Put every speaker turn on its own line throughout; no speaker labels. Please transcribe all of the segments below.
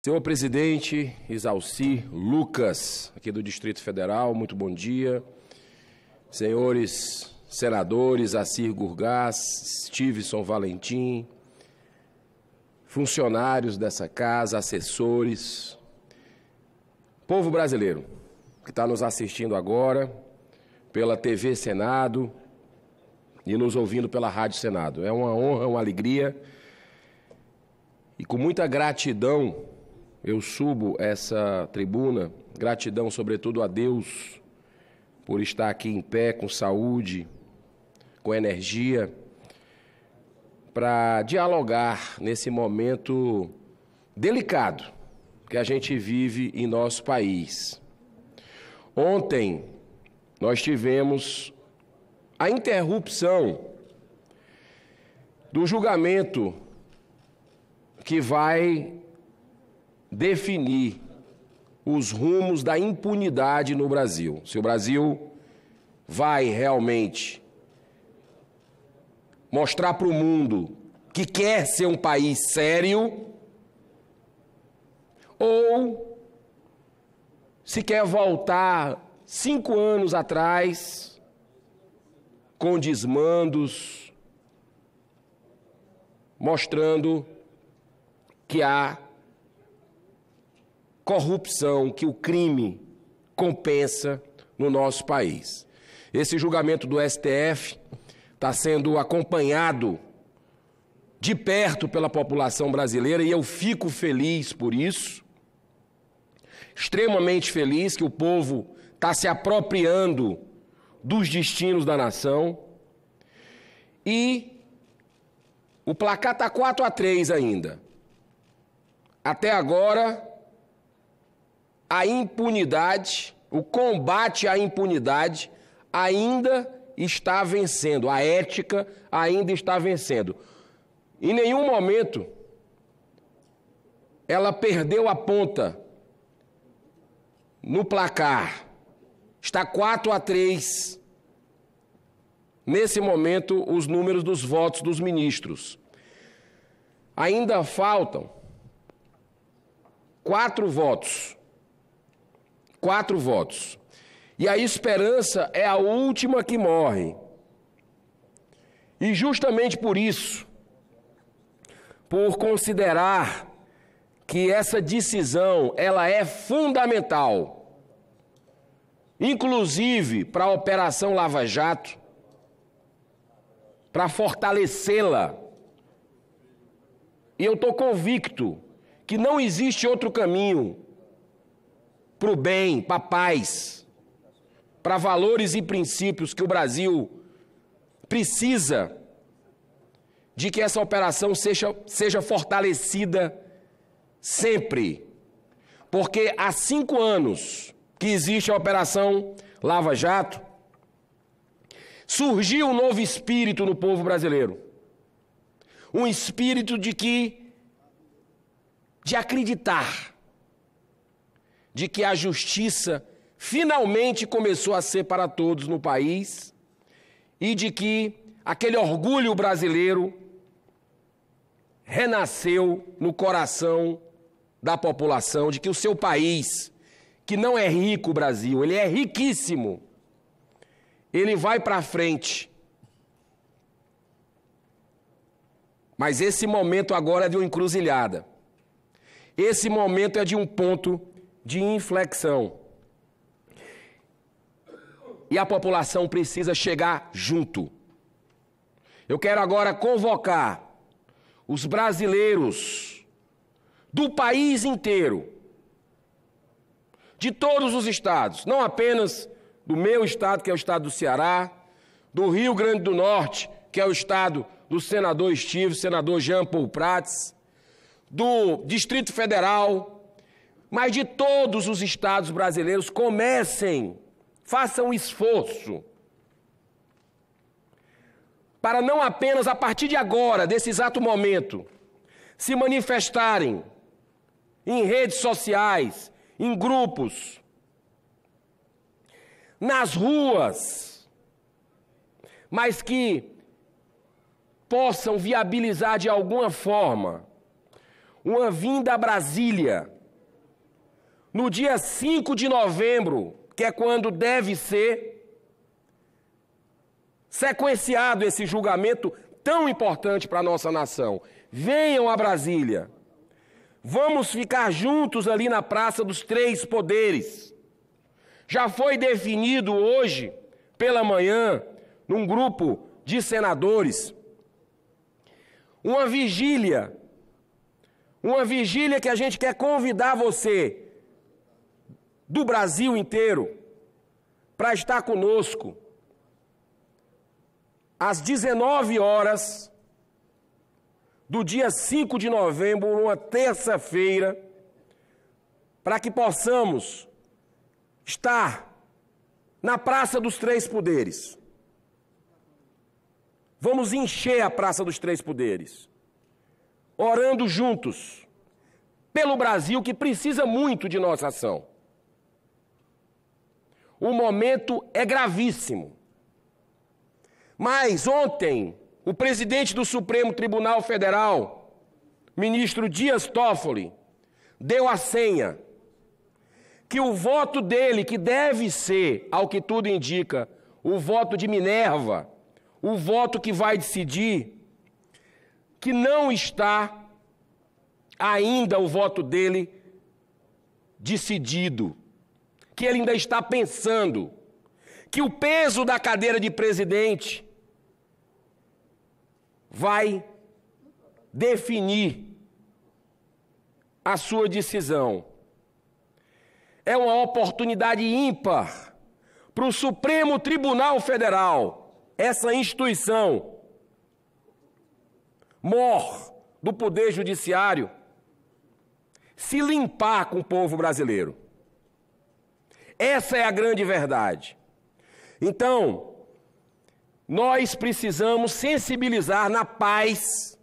Senhor presidente Isalci Lucas, aqui do Distrito Federal, muito bom dia. Senhores senadores, Assir Gurgás, Stevenson Valentim, funcionários dessa casa, assessores, povo brasileiro que está nos assistindo agora pela TV Senado e nos ouvindo pela Rádio Senado. É uma honra, uma alegria e com muita gratidão eu subo essa tribuna, gratidão sobretudo a Deus por estar aqui em pé, com saúde, com energia, para dialogar nesse momento delicado que a gente vive em nosso país. Ontem nós tivemos a interrupção do julgamento que vai definir os rumos da impunidade no Brasil. Se o Brasil vai realmente mostrar para o mundo que quer ser um país sério ou se quer voltar 5 anos atrás com desmandos, mostrando que há corrupção, que o crime compensa no nosso país. Esse julgamento do STF está sendo acompanhado de perto pela população brasileira e eu fico feliz por isso, extremamente feliz que o povo está se apropriando dos destinos da nação e o placar está 4-3 ainda. Até agora, a impunidade, o combate à impunidade ainda está vencendo, a ética ainda está vencendo. Em nenhum momento ela perdeu a ponta no placar. Está 4-3, nesse momento, os números dos votos dos ministros. Ainda faltam 4 votos. 4 votos. E a esperança é a última que morre. E justamente por isso, por considerar que essa decisão ela é fundamental, inclusive para a Operação Lava Jato, para fortalecê-la. E eu estou convicto que não existe outro caminho para o bem, para a paz, para valores e princípios que o Brasil precisa de que essa operação seja fortalecida sempre. Porque há 5 anos que existe a Operação Lava Jato, surgiu um novo espírito no povo brasileiro. Um espírito de acreditar de que a justiça finalmente começou a ser para todos no país e de que aquele orgulho brasileiro renasceu no coração da população, de que o seu país, que não é rico, o Brasil, ele é riquíssimo, ele vai para frente. Mas esse momento agora é de uma encruzilhada. Esse momento é de um ponto de inflexão. E a população precisa chegar junto. Eu quero agora convocar os brasileiros do país inteiro, de todos os estados, não apenas do meu estado, que é o estado do Ceará, do Rio Grande do Norte, que é o estado do senador senador Jean Paul Prats, do Distrito Federal, mas de todos os estados brasileiros. Comecem, façam um esforço para não apenas a partir de agora, desse exato momento, se manifestarem em redes sociais, em grupos, nas ruas, mas que possam viabilizar de alguma forma uma vinda a Brasília, no dia 5 de novembro, que é quando deve ser sequenciado esse julgamento tão importante para a nossa nação. Venham a Brasília. Vamos ficar juntos ali na Praça dos Três Poderes. Já foi definido hoje, pela manhã, num grupo de senadores, uma vigília que a gente quer convidar você do Brasil inteiro para estar conosco às 19 horas do dia 5 de novembro, uma terça-feira, para que possamos estar na Praça dos Três Poderes. Vamos encher a Praça dos Três Poderes, orando juntos pelo Brasil, que precisa muito de nossa ação. O momento é gravíssimo. Mas ontem, o presidente do Supremo Tribunal Federal, ministro Dias Toffoli, deu a senha que o voto dele, que deve ser, ao que tudo indica, o voto de Minerva, o voto que vai decidir, que não está ainda o voto dele decidido, que ele ainda está pensando, que o peso da cadeira de presidente vai definir a sua decisão. É uma oportunidade ímpar para o Supremo Tribunal Federal, essa instituição mor do Poder Judiciário, se limpar com o povo brasileiro. Essa é a grande verdade. Então, nós precisamos sensibilizar na paz,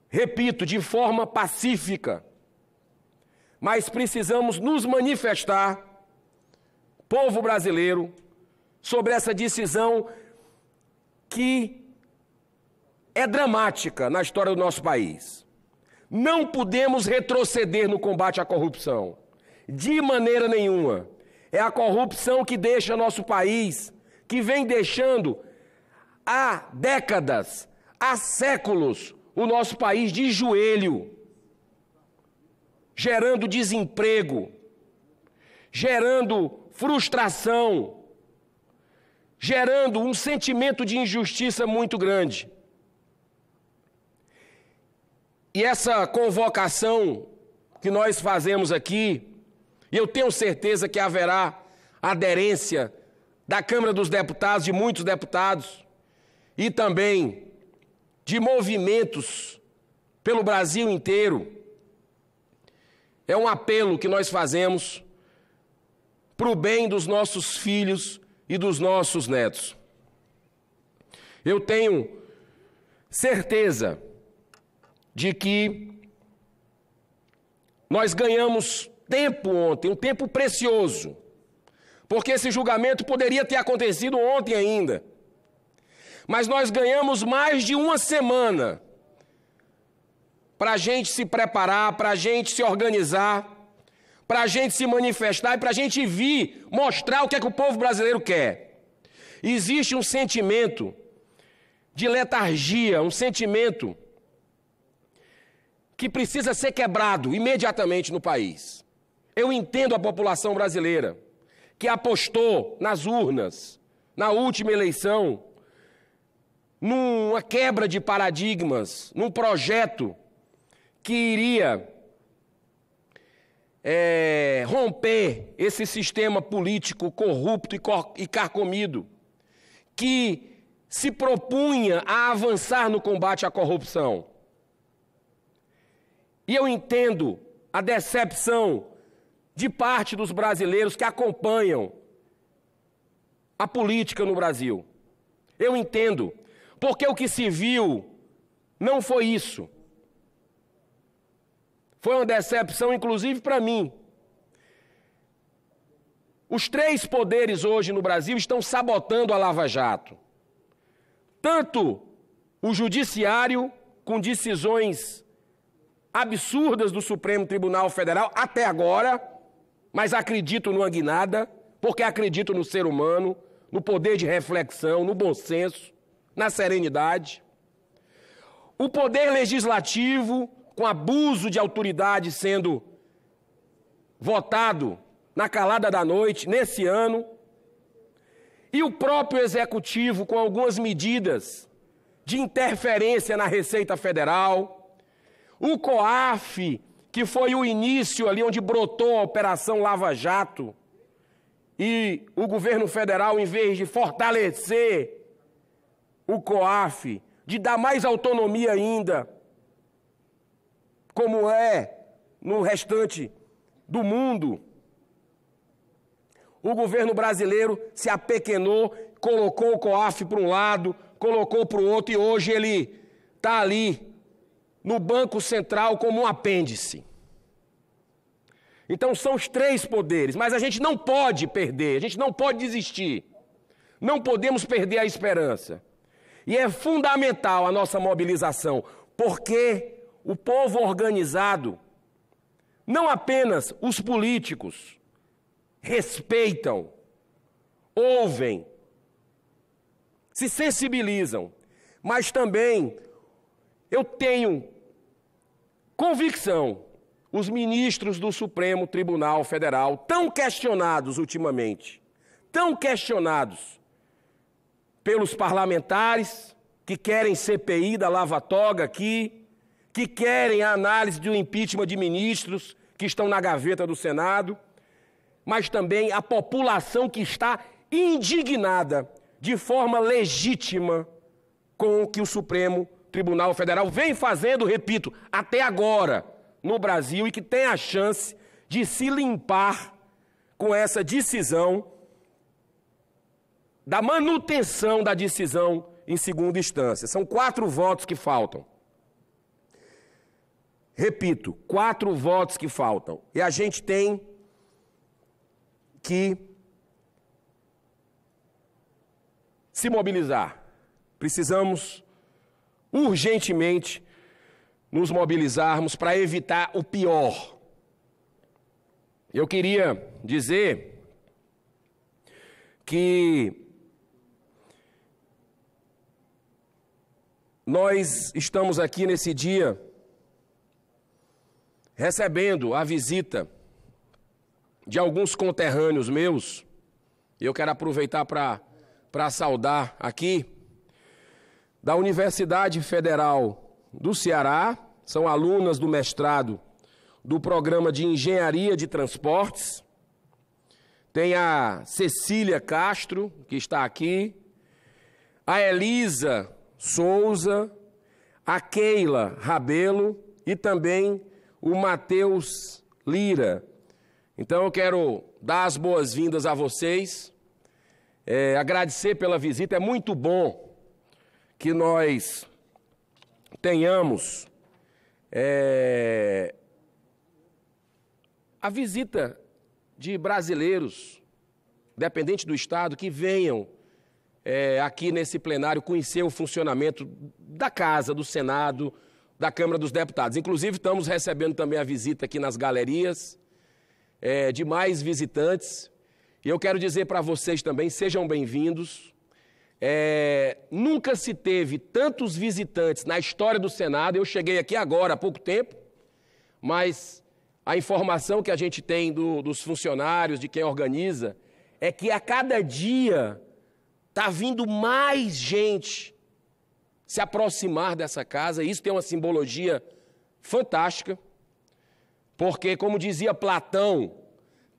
repito, de forma pacífica, mas precisamos nos manifestar, povo brasileiro, sobre essa decisão que é dramática na história do nosso país. Não podemos retroceder no combate à corrupção, de maneira nenhuma. É a corrupção que deixa nosso país, que vem deixando há décadas, há séculos, o nosso país de joelho, gerando desemprego, gerando frustração, gerando um sentimento de injustiça muito grande. E essa convocação que nós fazemos aqui, e eu tenho certeza que haverá aderência da Câmara dos Deputados, de muitos deputados, e também de movimentos pelo Brasil inteiro. É um apelo que nós fazemos para o bem dos nossos filhos e dos nossos netos. Eu tenho certeza de que nós ganhamos tempo ontem, um tempo precioso, porque esse julgamento poderia ter acontecido ontem ainda. Mas nós ganhamos mais de uma semana para a gente se preparar, para a gente se organizar, para a gente se manifestar e para a gente vir mostrar o que é que o povo brasileiro quer. Existe um sentimento de letargia, um sentimento que precisa ser quebrado imediatamente no país. Eu entendo a população brasileira que apostou nas urnas, na última eleição, numa quebra de paradigmas, num projeto que iria romper esse sistema político corrupto e carcomido, que se propunha a avançar no combate à corrupção. E eu entendo a decepção de parte dos brasileiros que acompanham a política no Brasil. Eu entendo, porque o que se viu não foi isso. Foi uma decepção, inclusive, para mim. Os três poderes hoje no Brasil estão sabotando a Lava Jato. Tanto o judiciário, com decisões absurdas do Supremo Tribunal Federal até agora, mas acredito numa guinada, porque acredito no ser humano, no poder de reflexão, no bom senso, na serenidade. O poder legislativo, com abuso de autoridade sendo votado na calada da noite, nesse ano, e o próprio executivo com algumas medidas de interferência na Receita Federal, o COAF, que foi o início ali onde brotou a Operação Lava Jato, e o governo federal, em vez de fortalecer o COAF, de dar mais autonomia ainda, como é no restante do mundo, o governo brasileiro se apequenou, colocou o COAF para um lado, colocou para o outro, e hoje ele está ali no Banco Central como um apêndice. Então são os três poderes, mas a gente não pode perder, a gente não pode desistir. Não podemos perder a esperança. E é fundamental a nossa mobilização, porque o povo organizado, não apenas os políticos, respeitam, ouvem, se sensibilizam, mas também eu tenho convicção, os ministros do Supremo Tribunal Federal, tão questionados ultimamente, tão questionados pelos parlamentares que querem CPI da Lava Toga aqui, que querem a análise do impeachment de ministros que estão na gaveta do Senado, mas também a população que está indignada de forma legítima com o que o Supremo Tribunal Federal vem fazendo, repito, até agora no Brasil, e que tem a chance de se limpar com essa decisão da manutenção da decisão em segunda instância. São 4 votos que faltam. Repito, 4 votos que faltam. E a gente tem que se mobilizar. Precisamos urgentemente nos mobilizarmos para evitar o pior. Eu queria dizer que nós estamos aqui nesse dia recebendo a visita de alguns conterrâneos meus. Eu quero aproveitar para saudar aqui da Universidade Federal do Ceará, são alunas do mestrado do Programa de Engenharia de Transportes. Tem a Cecília Castro, que está aqui, a Elisa Souza, a Keila Rabelo e também o Matheus Lira. Então eu quero dar as boas-vindas a vocês, agradecer pela visita. É muito bom que nós tenhamos a visita de brasileiros, dependente do Estado, que venham aqui nesse plenário conhecer o funcionamento da Casa, do Senado, da Câmara dos Deputados. Inclusive, estamos recebendo também a visita aqui nas galerias de mais visitantes. E eu quero dizer para vocês também, sejam bem-vindos. Nunca se teve tantos visitantes na história do Senado. Eu cheguei aqui agora, há pouco tempo, mas a informação que a gente tem dos funcionários, de quem organiza, é que a cada dia está vindo mais gente se aproximar dessa casa. Isso tem uma simbologia fantástica, porque, como dizia Platão,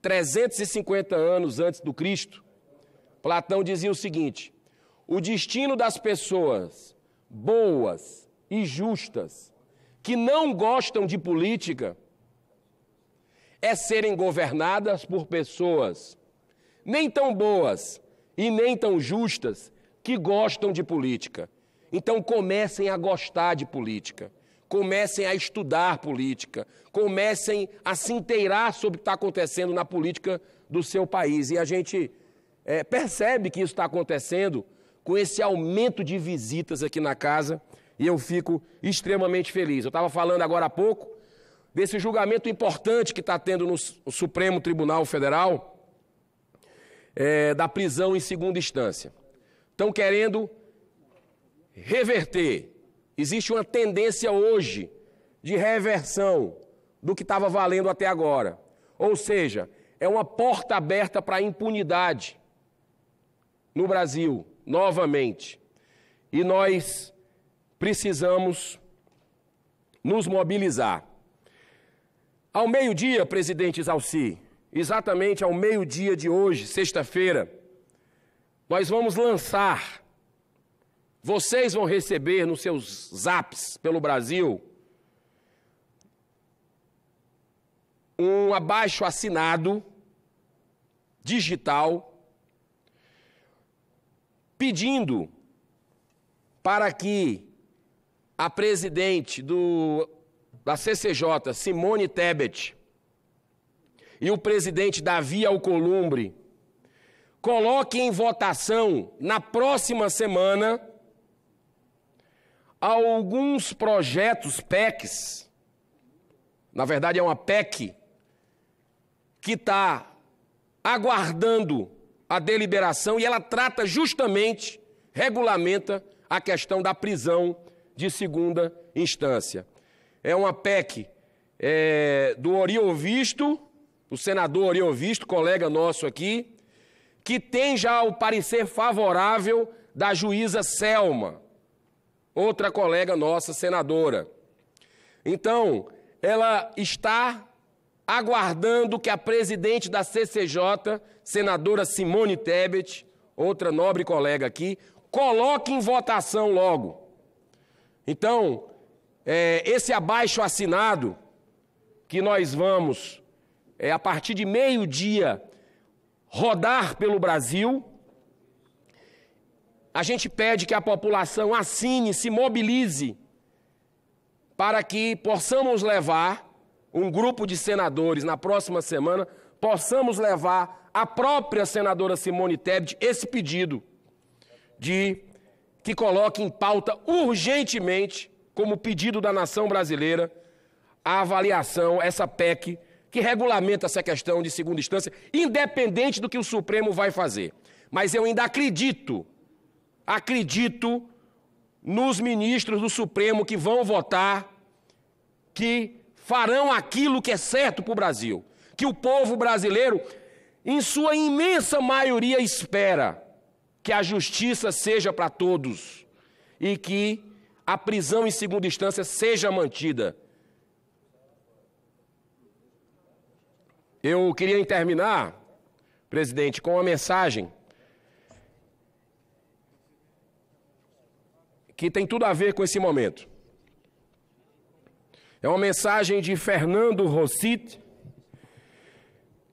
350 anos antes do Cristo, Platão dizia o seguinte: o destino das pessoas boas e justas que não gostam de política é serem governadas por pessoas nem tão boas e nem tão justas que gostam de política. Então comecem a gostar de política, comecem a estudar política, comecem a se inteirar sobre o que está acontecendo na política do seu país. E a gente percebe que isso está acontecendo com esse aumento de visitas aqui na casa, e eu fico extremamente feliz. Eu estava falando agora há pouco desse julgamento importante que está tendo no Supremo Tribunal Federal, da prisão em segunda instância. Estão querendo reverter. Existe uma tendência hoje de reversão do que estava valendo até agora. Ou seja, é uma porta aberta para a impunidade no Brasil, novamente. E nós precisamos nos mobilizar. Ao meio-dia, presidente Zalci, exatamente ao meio-dia de hoje, sexta-feira, nós vamos lançar, vocês vão receber nos seus zaps pelo Brasil, um abaixo-assinado digital pedindo para que a presidente da CCJ, Simone Tebet, e o presidente Davi Alcolumbre coloquem em votação na próxima semana alguns projetos PECs, na verdade é uma PEC, que está aguardando a deliberação e ela trata justamente, regulamenta a questão da prisão de segunda instância. É uma PEC do Oriovisto, o senador Oriovisto, colega nosso aqui, que tem já o parecer favorável da juíza Selma, outra colega nossa, senadora. Então, ela está aguardando que a presidente da CCJ, senadora Simone Tebet, outra nobre colega aqui, coloque em votação logo. Então, esse abaixo-assinado que nós vamos, a partir de meio-dia, rodar pelo Brasil, a gente pede que a população assine, se mobilize, para que possamos levar um grupo de senadores na próxima semana, possamos levar à própria senadora Simone Tebet esse pedido de que coloque em pauta urgentemente, como pedido da nação brasileira, a avaliação, essa PEC, que regulamenta essa questão de segunda instância, independente do que o Supremo vai fazer. Mas eu ainda acredito nos ministros do Supremo que vão votar, que farão aquilo que é certo para o Brasil, que o povo brasileiro, em sua imensa maioria, espera que a justiça seja para todos e que a prisão em segunda instância seja mantida. Eu queria terminar, presidente, com uma mensagem que tem tudo a ver com esse momento. É uma mensagem de Fernando Rossit,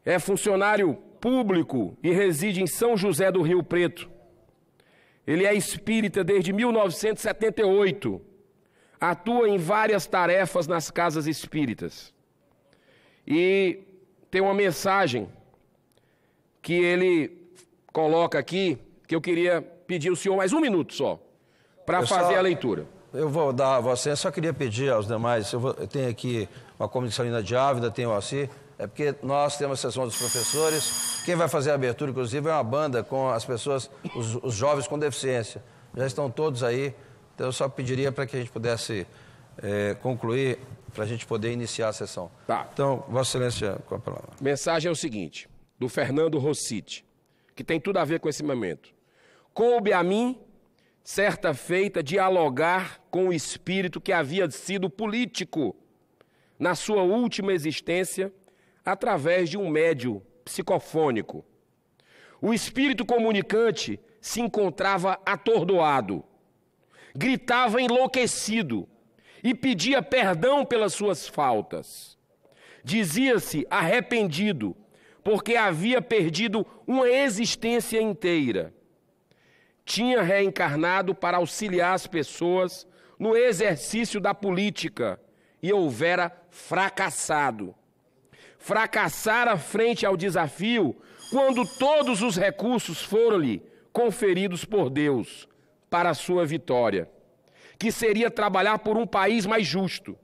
é funcionário público e reside em São José do Rio Preto. Ele é espírita desde 1978, atua em várias tarefas nas casas espíritas. E tem uma mensagem que ele coloca aqui, que eu queria pedir ao senhor mais um minuto só, para fazer a leitura.
Eu vou dar a você, só queria pedir aos demais, eu tenho aqui uma comissão de Ávila, tem o Alci, é porque nós temos a sessão dos professores, quem vai fazer a abertura, inclusive, é uma banda com as pessoas, os jovens com deficiência. Já estão todos aí, então eu só pediria para que a gente pudesse concluir, para a gente poder iniciar a sessão.
Tá.
Então, Vossa Excelência, com a palavra.
Mensagem é o seguinte, do Fernando Rossit, que tem tudo a ver com esse momento. Coube a mim, certa feita, dialogar com o espírito que havia sido político na sua última existência, através de um médium psicofônico. O espírito comunicante se encontrava atordoado, gritava enlouquecido e pedia perdão pelas suas faltas. Dizia-se arrependido, porque havia perdido uma existência inteira. Tinha reencarnado para auxiliar as pessoas no exercício da política e houvera fracassado. Fracassara frente ao desafio quando todos os recursos foram-lhe conferidos por Deus para a sua vitória, que seria trabalhar por um país mais justo,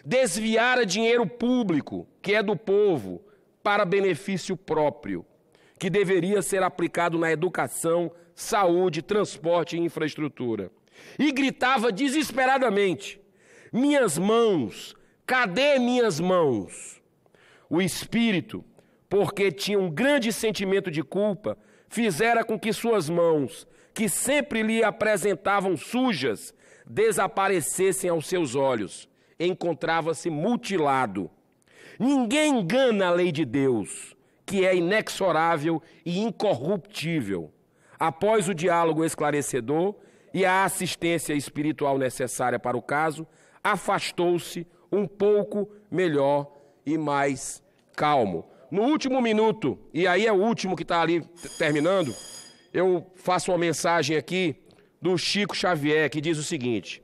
desviara dinheiro público, que é do povo, para benefício próprio, que deveria ser aplicado na educação, saúde, transporte e infraestrutura. E gritava desesperadamente: minhas mãos, cadê minhas mãos? O espírito, porque tinha um grande sentimento de culpa, fizera com que suas mãos, que sempre lhe apresentavam sujas, desaparecessem aos seus olhos. Encontrava-se mutilado. Ninguém engana a lei de Deus, que é inexorável e incorruptível. Após o diálogo esclarecedor e a assistência espiritual necessária para o caso, afastou-se um pouco melhor e mais calmo. No último minuto, e aí é o último que está ali terminando, eu faço uma mensagem aqui do Chico Xavier, que diz o seguinte: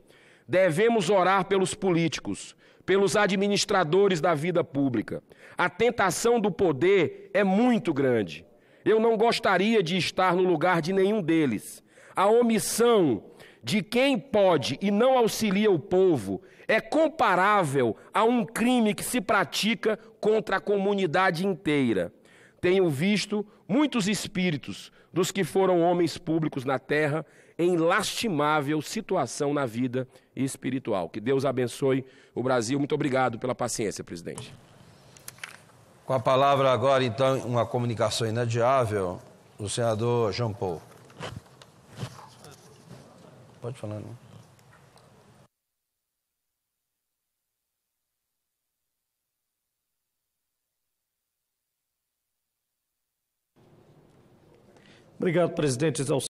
devemos orar pelos políticos, pelos administradores da vida pública. A tentação do poder é muito grande. Eu não gostaria de estar no lugar de nenhum deles. A omissão de quem pode e não auxilia o povo é comparável a um crime que se pratica contra a comunidade inteira. Tenho visto muitos espíritos dos que foram homens públicos na terra em lastimável situação na vida espiritual. Que Deus abençoe o Brasil. Muito obrigado pela paciência, presidente.
Com a palavra agora, então, uma comunicação inadiável, do senador João Paulo. Pode falar, não?
Obrigado, presidente.